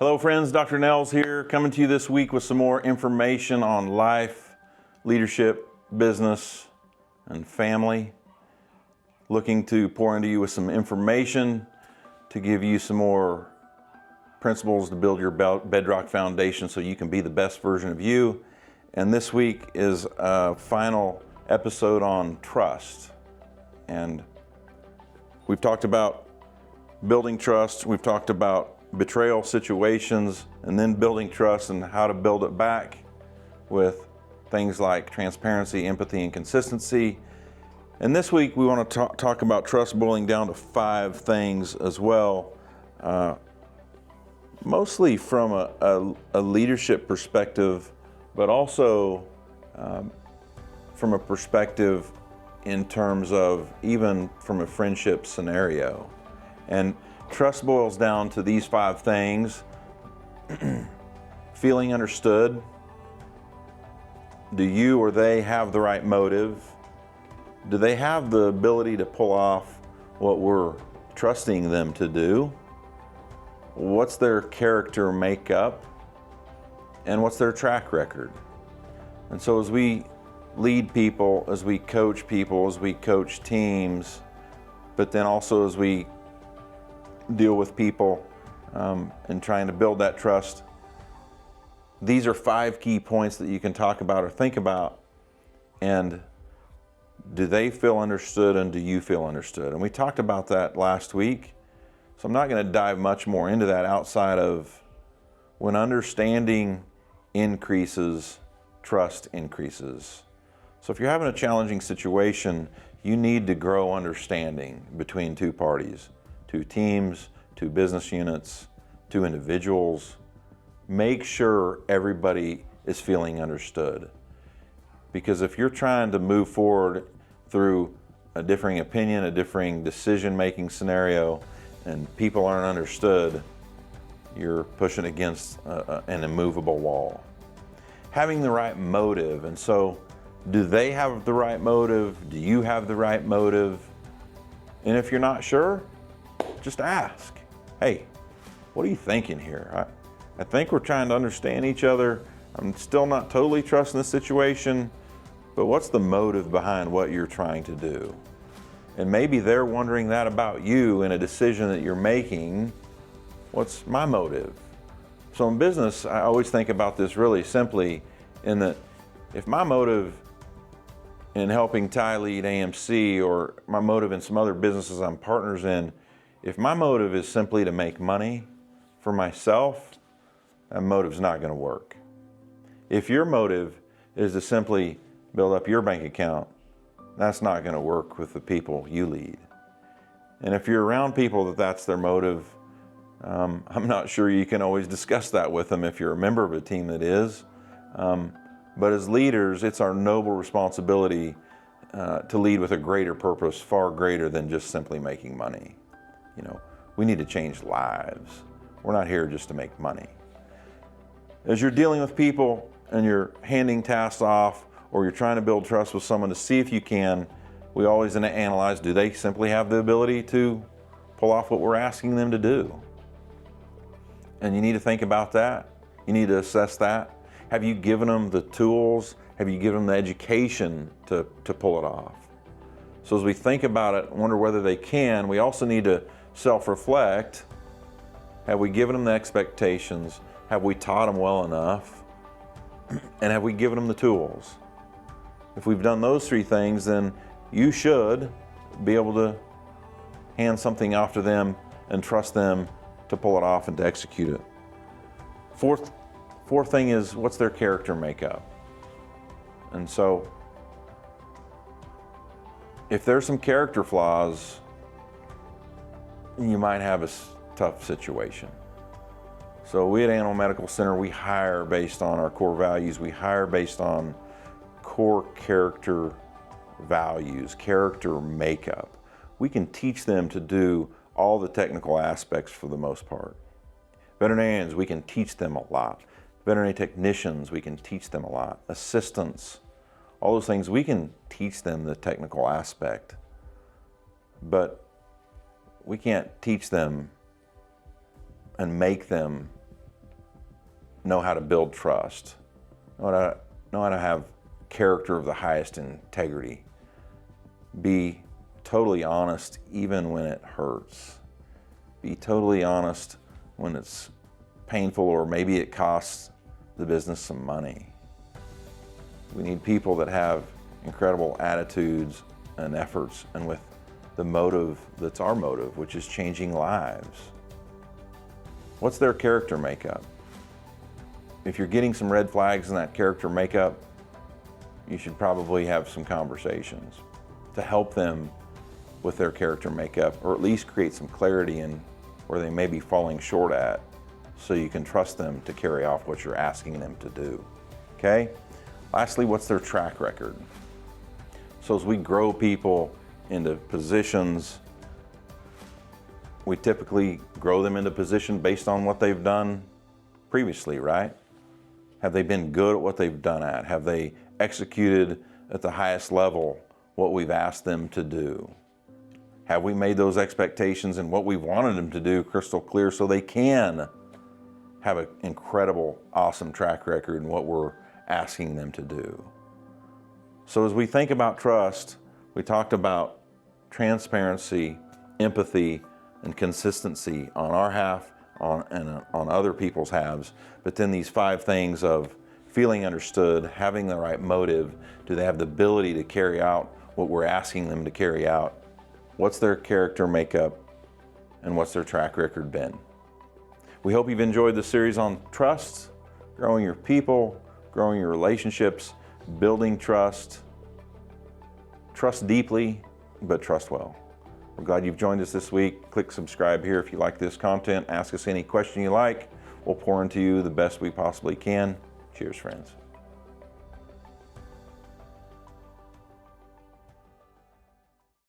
Hello friends, Dr. Nels here, coming to you this week with some more information on life, leadership, business, and family. Looking to pour into you with some information to give you some more principles to build your bedrock foundation so you can be the best version of you. And this week is a final episode on trust. And we've talked about building trust, we've talked about betrayal situations, and then building trust and how to build it back with things like transparency, empathy, and consistency. And this week we want to talk about trust boiling down to 5 things as well, mostly from a leadership perspective, but also from a perspective in terms of even from a friendship scenario. And trust boils down to these 5 things. Feeling understood. Do you or they have the right motive? Do they have the ability to pull off what we're trusting them to do? What's their character makeup? And what's their track record? And so as we lead people, as we coach people, as we coach teams, but then also as we deal with people and trying to build that trust, these are 5 key points that you can talk about or think about. And do they feel understood, and do you feel understood? And we talked about that last week, so I'm not going to dive much more into that outside of when understanding increases, trust increases. So if you're having a challenging situation, you need to grow understanding between 2 parties. 2 teams, 2 business units, 2 individuals. Make sure everybody is feeling understood. Because if you're trying to move forward through a differing opinion, a differing decision-making scenario, and people aren't understood, you're pushing against an immovable wall. Having the right motive, and so do they have the right motive? Do you have the right motive? And if you're not sure, just ask, hey, what are you thinking here? I think we're trying to understand each other. I'm still not totally trusting the situation, but what's the motive behind what you're trying to do? And maybe they're wondering that about you in a decision that you're making. What's my motive? So in business, I always think about this really simply in that if my motive in helping Ty lead AMC, or my motive in some other businesses I'm partners in, if my motive is simply to make money for myself, that motive's not going to work. If your motive is to simply build up your bank account, that's not going to work with the people you lead. And if you're around people that's their motive, I'm not sure you can always discuss that with them if you're a member of a team that is. But as leaders, it's our noble responsibility to lead with a greater purpose, far greater than just simply making money. You know, we need to change lives. We're not here just to make money. As you're dealing with people and you're handing tasks off, or you're trying to build trust with someone to see if you can, we always analyze, do they simply have the ability to pull off what we're asking them to do? And you need to think about that. You need to assess that. Have you given them the tools? Have you given them the education to pull it off? So as we think about it, wonder whether they can, we also need to self-reflect. Have we given them the expectations? Have we taught them well enough? And have we given them the tools? If we've done those 3 things, then you should be able to hand something off to them and trust them to pull it off and to execute it. Fourth thing is, what's their character makeup? And so if there's some character flaws, you might have a tough situation. So we at Animal Medical Center, we hire based on our core values. We hire based on core character values, character makeup. We can teach them to do all the technical aspects for the most part. Veterinarians, we can teach them a lot. Veterinary technicians, we can teach them a lot. Assistants, all those things, we can teach them the technical aspect. But we can't teach them and make them know how to build trust, know how to have character of the highest integrity, be totally honest even when it hurts, be totally honest when it's painful or maybe it costs the business some money. We need people that have incredible attitudes and efforts, and with the motive that's our motive, which is changing lives. What's their character makeup? If you're getting some red flags in that character makeup, you should probably have some conversations to help them with their character makeup, or at least create some clarity in where they may be falling short at, so you can trust them to carry off what you're asking them to do. Okay? Lastly, what's their track record? So as we grow people into positions, we typically grow them into position based on what they've done previously, right? Have they been good at what they've done at? Have they executed at the highest level what we've asked them to do? Have we made those expectations and what we've wanted them to do crystal clear so they can have an incredible, awesome track record in what we're asking them to do? So as we think about trust, we talked about transparency, empathy, and consistency on our half and on other people's halves. But then these 5 things of feeling understood, having the right motive, do they have the ability to carry out what we're asking them to carry out? What's their character makeup, and what's their track record been? We hope you've enjoyed the series on trust, growing your people, growing your relationships, building trust. Trust deeply, but trust well. We're glad you've joined us this week. Click subscribe here if you like this content. Ask us any question you like. We'll pour into you the best we possibly can. Cheers, friends.